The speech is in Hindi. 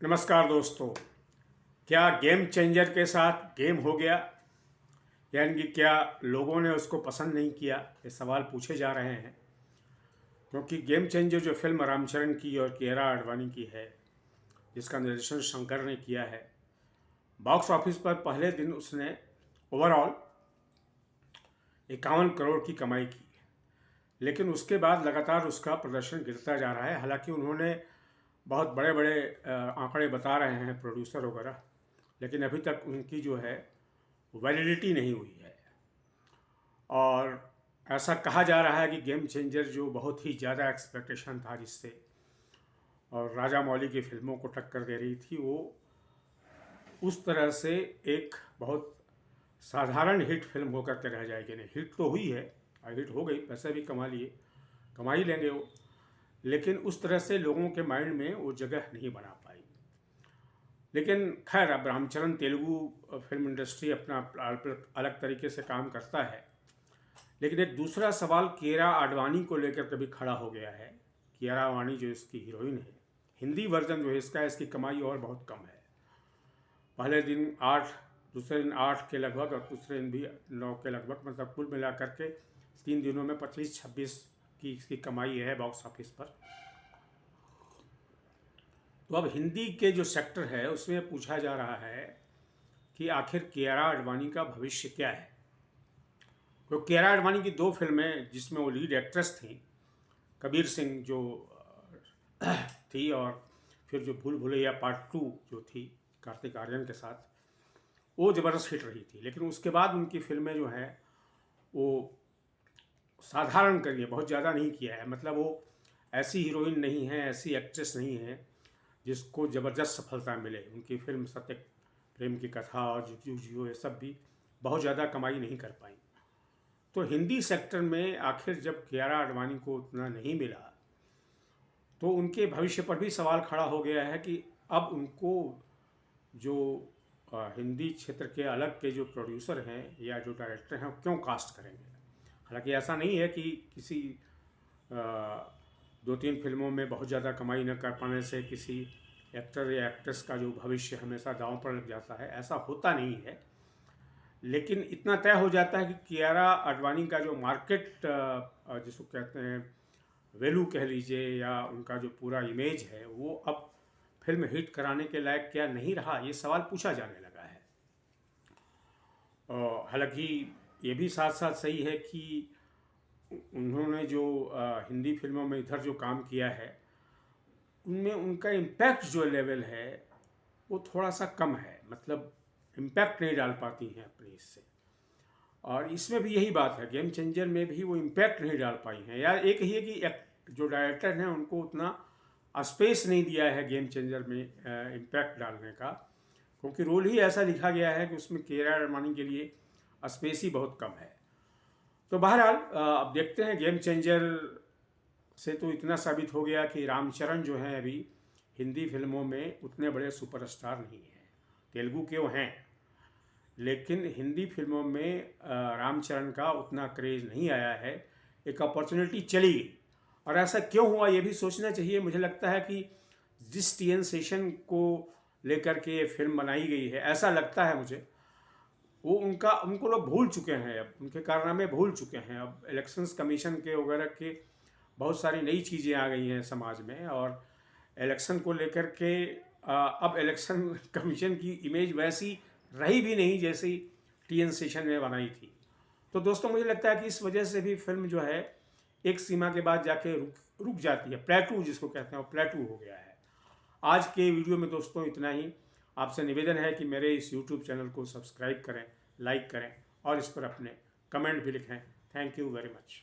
नमस्कार दोस्तों। क्या गेम चेंजर के साथ गेम हो गया, यानी कि क्या लोगों ने उसको पसंद नहीं किया, ये सवाल पूछे जा रहे हैं। क्योंकि गेम चेंजर जो फिल्म रामचरण की और कियारा आडवाणी की है, जिसका निर्देशन शंकर ने किया है, बॉक्स ऑफिस पर पहले दिन उसने ओवरऑल 51 करोड़ की कमाई की। लेकिन उसके बाद लगातार उसका प्रदर्शन गिरता जा रहा है। हालांकि उन्होंने बहुत बड़े बड़े आंकड़े बता रहे हैं प्रोड्यूसर वगैरह, लेकिन अभी तक उनकी जो है वैलिडिटी नहीं हुई है। और ऐसा कहा जा रहा है कि गेम चेंजर जो बहुत ही ज़्यादा एक्सपेक्टेशन था जिससे, और राजा मौली की फिल्मों को टक्कर दे रही थी, वो उस तरह से एक बहुत साधारण हिट फिल्म होकर के रह जाएगी। नहीं, हिट तो हुई है, हिट हो गई, पैसे भी कमा लिए, कमा ही लेंगे वो, लेकिन उस तरह से लोगों के माइंड में वो जगह नहीं बना पाई। लेकिन खैर, अब रामचरण तेलुगु फिल्म इंडस्ट्री अपना अलग तरीके से काम करता है। लेकिन एक दूसरा सवाल कियारा आडवाणी को लेकर कभी खड़ा हो गया है। कियारा आडवाणी जो इसकी हीरोइन है, हिंदी वर्जन जो है इसकी कमाई और बहुत कम है। पहले दिन 8, दूसरे दिन 8 के लगभग, और दूसरे दिन भी 9 के लगभग, मतलब कुल मिला करके 3 दिनों में 25-26 की इसकी कमाई है बॉक्स ऑफिस पर। तो अब हिंदी के जो सेक्टर है उसमें पूछा जा रहा है कि आखिर कियारा आडवाणी का भविष्य क्या है। तो कियारा आडवाणी की 2 फिल्में जिसमें वो लीड एक्ट्रेस थी, कबीर सिंह जो थी, और फिर जो भूल भुलैया पार्ट 2 जो थी कार्तिक आर्यन के साथ, वो ज़बरदस्त हिट रही थी। लेकिन उसके बाद उनकी फिल्में जो हैं वो साधारण करिए, बहुत ज़्यादा नहीं किया है। मतलब वो ऐसी हीरोइन नहीं है, ऐसी एक्ट्रेस नहीं है जिसको ज़बरदस्त सफलता मिले। उनकी फिल्म सत्य प्रेम की कथा और जुगनू जियो, ये सब भी बहुत ज़्यादा कमाई नहीं कर पाई। तो हिंदी सेक्टर में आखिर जब कियारा आडवाणी को उतना नहीं मिला, तो उनके भविष्य पर भी सवाल खड़ा हो गया है कि अब उनको जो हिंदी क्षेत्र के अलग के जो प्रोड्यूसर हैं या जो डायरेक्टर हैं, क्यों कास्ट करेंगे। हालांकि ऐसा नहीं है कि किसी 2-3 फिल्मों में बहुत ज़्यादा कमाई न कर पाने से किसी एक्टर या एक्ट्रेस का जो भविष्य हमेशा दांव पर लग जाता है, ऐसा होता नहीं है। लेकिन इतना तय हो जाता है कि कियारा आडवाणी का जो मार्केट जिसको कहते हैं वैल्यू कह लीजिए, या उनका जो पूरा इमेज है, वो अब फिल्म हिट कराने के लायक क्या नहीं रहा, ये सवाल पूछा जाने लगा है। हालांकि ये भी साथ साथ सही है कि उन्होंने जो हिंदी फिल्मों में इधर जो काम किया है, उनमें उनका इम्पैक्ट जो लेवल है वो थोड़ा सा कम है। मतलब इम्पैक्ट नहीं डाल पाती हैं अपने इससे। और इसमें भी यही बात है, गेम चेंजर में भी वो इम्पैक्ट नहीं डाल पाई हैं। या एक ही है कि जो डायरेक्टर हैं उनको उतना स्पेस नहीं दिया है गेम चेंजर में इम्पैक्ट डालने का, क्योंकि रोल ही ऐसा लिखा गया है कि उसमें कियारा आडवाणी के लिए स्पेस ही बहुत कम है। तो बहरहाल अब देखते हैं। गेम चेंजर से तो इतना साबित हो गया कि रामचरण जो हैं अभी हिंदी फिल्मों में उतने बड़े सुपरस्टार नहीं हैं। तेलुगु के वो हैं, लेकिन हिंदी फिल्मों में रामचरण का उतना क्रेज़ नहीं आया है। एक अपॉर्चुनिटी चली गई, और ऐसा क्यों हुआ ये भी सोचना चाहिए। मुझे लगता है कि जिस टी.एन. शेषन को लेकर के ये फिल्म बनाई गई है, ऐसा लगता है मुझे, वो उनको लोग भूल चुके हैं, अब उनके कारनामे भूल चुके हैं। अब इलेक्शंस कमीशन के वगैरह के बहुत सारी नई चीज़ें आ गई हैं समाज में, और इलेक्शन को लेकर के अब इलेक्शन कमीशन की इमेज वैसी रही भी नहीं जैसी टी.एन. शेषन ने बनाई थी। तो दोस्तों, मुझे लगता है कि इस वजह से भी फिल्म जो है एक सीमा के बाद जाके रुक जाती है। प्लेटू जिसको कहते हैं, वो प्लेटू हो गया है। आज के वीडियो में दोस्तों इतना ही। आपसे निवेदन है कि मेरे इस यूट्यूब चैनल को सब्सक्राइब करें, लाइक करें, और इस पर अपने कमेंट भी लिखें। Thank you very much.